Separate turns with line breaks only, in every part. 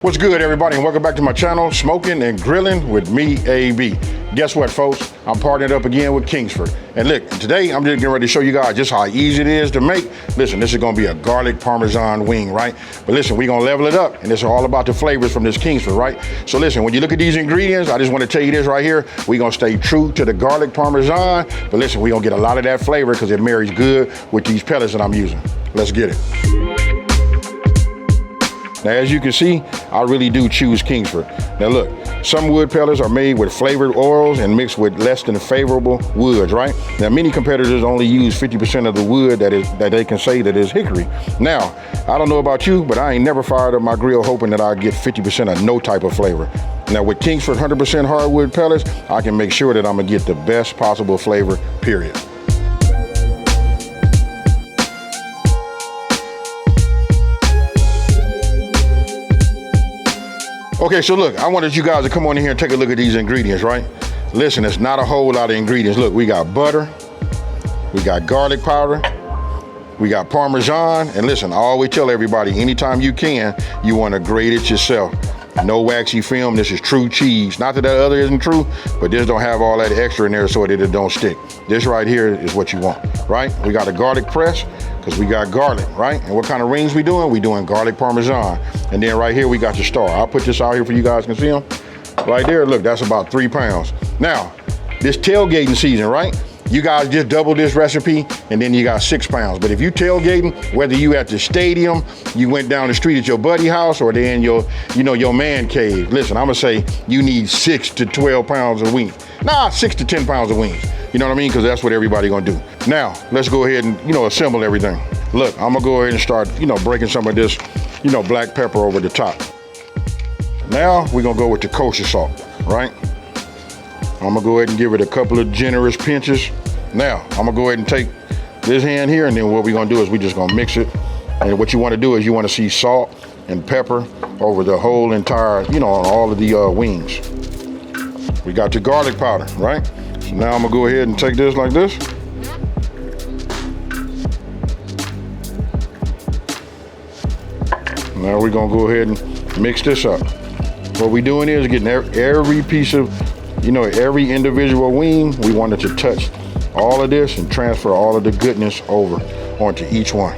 What's good, everybody, and welcome back to my channel, Smoking and Grilling with me, AB. Guess what, folks? I'm partnered up again with Kingsford. And look, today I'm just getting ready to show you guys just how easy it is to make. Listen, this is gonna be a garlic Parmesan wing, right? But listen, we're gonna level it up, and it's all about the flavors from this Kingsford, right? So listen, when you look at these ingredients, I just wanna tell you this right here. We're gonna stay true to the garlic Parmesan, but listen, we're gonna get a lot of that flavor because it marries good with these pellets that I'm using. Let's get it. Now, as you can see, I really do choose Kingsford. Now look, some wood pellets are made with flavored oils and mixed with less than favorable woods, right? Now, many competitors only use 50% of the wood that they can say that is hickory. Now, I don't know about you, but I ain't never fired up my grill hoping that I get 50% of no type of flavor. Now, with Kingsford 100% hardwood pellets, I can make sure that I'm gonna get the best possible flavor, period. Okay, so look, I wanted you guys to come on in here and take a look at these ingredients, right? Listen, it's not a whole lot of ingredients. Look, we got butter, we got garlic powder, we got Parmesan, and listen, I always tell everybody, anytime you can, you want to grate it yourself. No waxy film, this is true cheese. Not that other isn't true, but this don't have all that extra in there so that it don't stick. This right here is what you want, right? We got a garlic press, because we got garlic, right? And what kind of rings we doing? We doing garlic Parmesan. And then right here, we got the star. I'll put this out here for you guys can see them. Right there, look, that's about 3 pounds. Now, this tailgating season, right? You guys just double this recipe and then you got 6 pounds. But if you tailgating, whether you at the stadium, you went down the street at your buddy house, or they're in your, your man cave. Listen, I'm gonna say you need 6 to 12 pounds of wings. Nah, 6 to 10 pounds of wings. You know what I mean? Because that's what everybody gonna do. Now, let's go ahead and, assemble everything. Look, I'm gonna go ahead and start, breaking some of this, black pepper over the top. Now, we're gonna go with the kosher salt, right? I'm gonna go ahead and give it a couple of generous pinches. Now, I'm gonna go ahead and take this hand here, and then what we're gonna do is we just gonna mix it. And what you wanna do is you wanna see salt and pepper over the whole entire, on all of the wings. We got the garlic powder, right? So now I'm gonna go ahead and take this like this. Now we're gonna go ahead and mix this up. What we're doing is getting every piece of, every individual wing, we wanted to touch all of this and transfer all of the goodness over onto each one.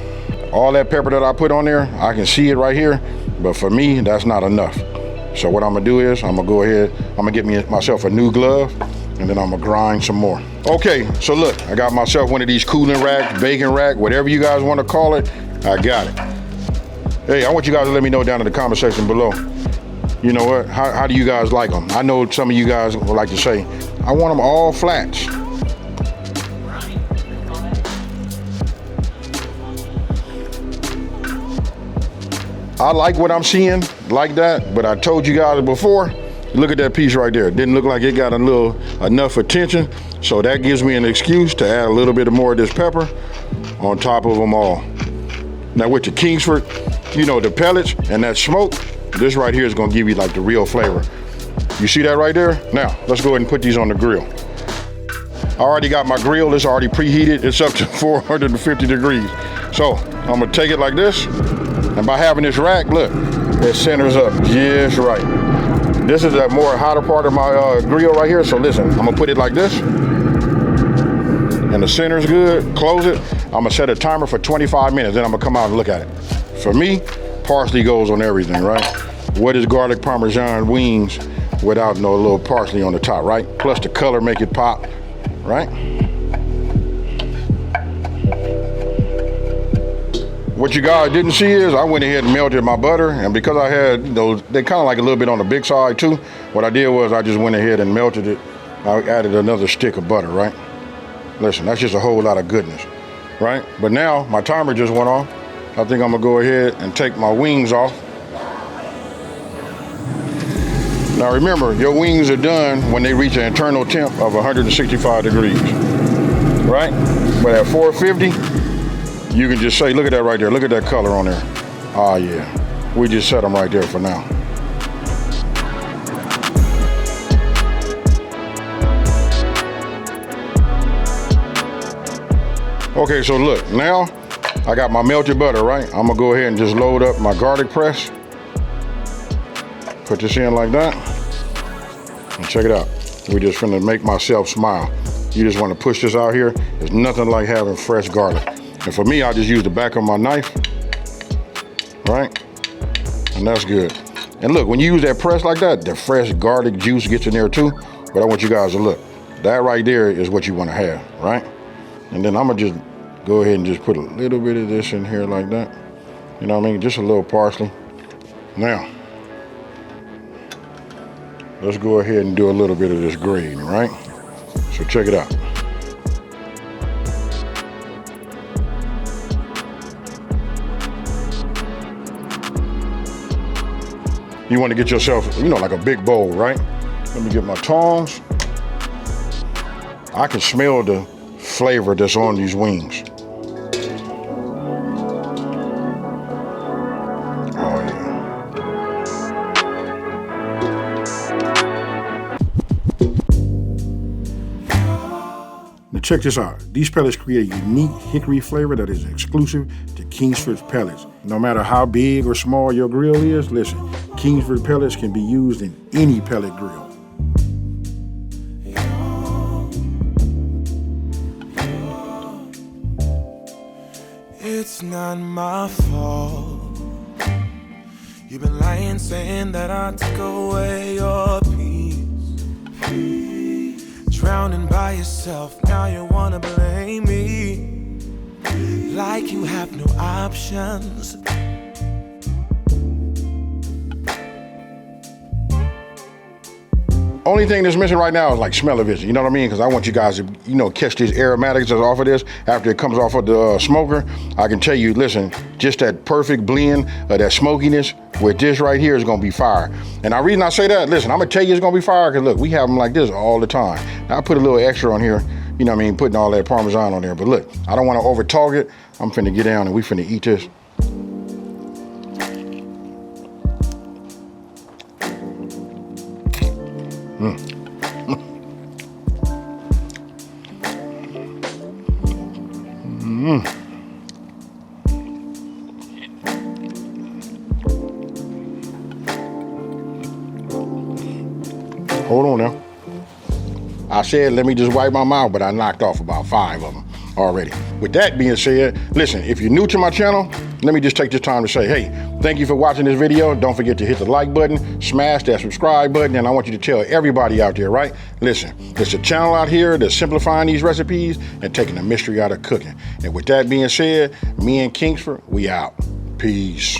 All that pepper that I put on there, I can see it right here, but for me, that's not enough. So what I'm gonna do is, I'm gonna go ahead, I'm gonna get myself a new glove, and then I'm gonna grind some more. Okay, so look, I got myself one of these cooling racks, baking rack, whatever you guys wanna call it, I got it. Hey, I want you guys to let me know down in the comment section below. You know what, how do you guys like them? I know some of you guys would like to say, I want them all flats. I like what I'm seeing like that, but I told you guys before, look at that piece right there. It didn't look like it got enough attention, so that gives me an excuse to add a little bit more of this pepper on top of them all. Now with the Kingsford, the pellets and that smoke, this right here is gonna give you like the real flavor. You see that right there? Now, let's go ahead and put these on the grill. I already got my grill, it's already preheated. It's up to 450 degrees. So I'm gonna take it like this, and by having this rack, look, it centers up just right. This is a more hotter part of my grill right here, so listen, I'm gonna put it like this, and the center's good, close it. I'm gonna set a timer for 25 minutes, then I'm gonna come out and look at it. For me, parsley goes on everything, right? What is garlic Parmesan wings without no little parsley on the top, right? Plus the color make it pop, right? What you guys didn't see is I went ahead and melted my butter, and because I had those, they kind of like a little bit on the big side too, what I did was I just went ahead and melted it. I added another stick of butter, right? Listen, that's just a whole lot of goodness, right? But now my timer just went off. I think I'm gonna go ahead and take my wings off. Now remember, your wings are done when they reach an internal temp of 165 degrees, right? But at 450, you can just say, look at that right there, look at that color on there. Ah, yeah, we just set them right there for now. Okay, so look, now I got my melted butter, right? I'm gonna go ahead and just load up my garlic press. Put this in like that. And check it out. We just finna make myself smile. You just wanna push this out here. There's nothing like having fresh garlic. And for me, I just use the back of my knife, right? And that's good. And look, when you use that press like that, the fresh garlic juice gets in there too. But I want you guys to look. That right there is what you wanna have, right? And then I'm gonna just go ahead and just put a little bit of this in here like that. You know what I mean? Just a little parsley. Now, let's go ahead and do a little bit of this grating, right? So check it out. You want to get yourself, you know, like a big bowl, right? Let me get my tongs. I can smell the flavor that's on these wings. Oh yeah. Now check this out. These pellets create a unique hickory flavor that is exclusive to Kingsford Pellets. No matter how big or small your grill is, listen, Kingsford Pellets can be used in any pellet grill.
It's not my fault. You've been lying, saying that I took away your peace. Drowning by yourself, now you wanna blame me. Like you have no options.
Only thing that's missing right now is like smell-o-vision, you know what I mean? Because I want you guys to, you know, catch these aromatics that's off of this. After it comes off of the smoker, I can tell you, listen, just that perfect blend of that smokiness with this right here is gonna be fire. And the reason I say that, listen, I'm gonna tell you it's gonna be fire because look, we have them like this all the time. Now, I put a little extra on here, you know what I mean, putting all that Parmesan on there. But look, I don't wanna over-talk it. I'm finna get down and we finna eat this. Hold on now. I said, let me just wipe my mouth, but I knocked off about 5 of them already. With that being said, listen, if you're new to my channel, let me just take this time to say, hey, thank you for watching this video. Don't forget to hit the like button, smash that subscribe button, and I want you to tell everybody out there, right? Listen, there's a channel out here that's simplifying these recipes and taking the mystery out of cooking. And with that being said, me and Kingsford, we out. Peace.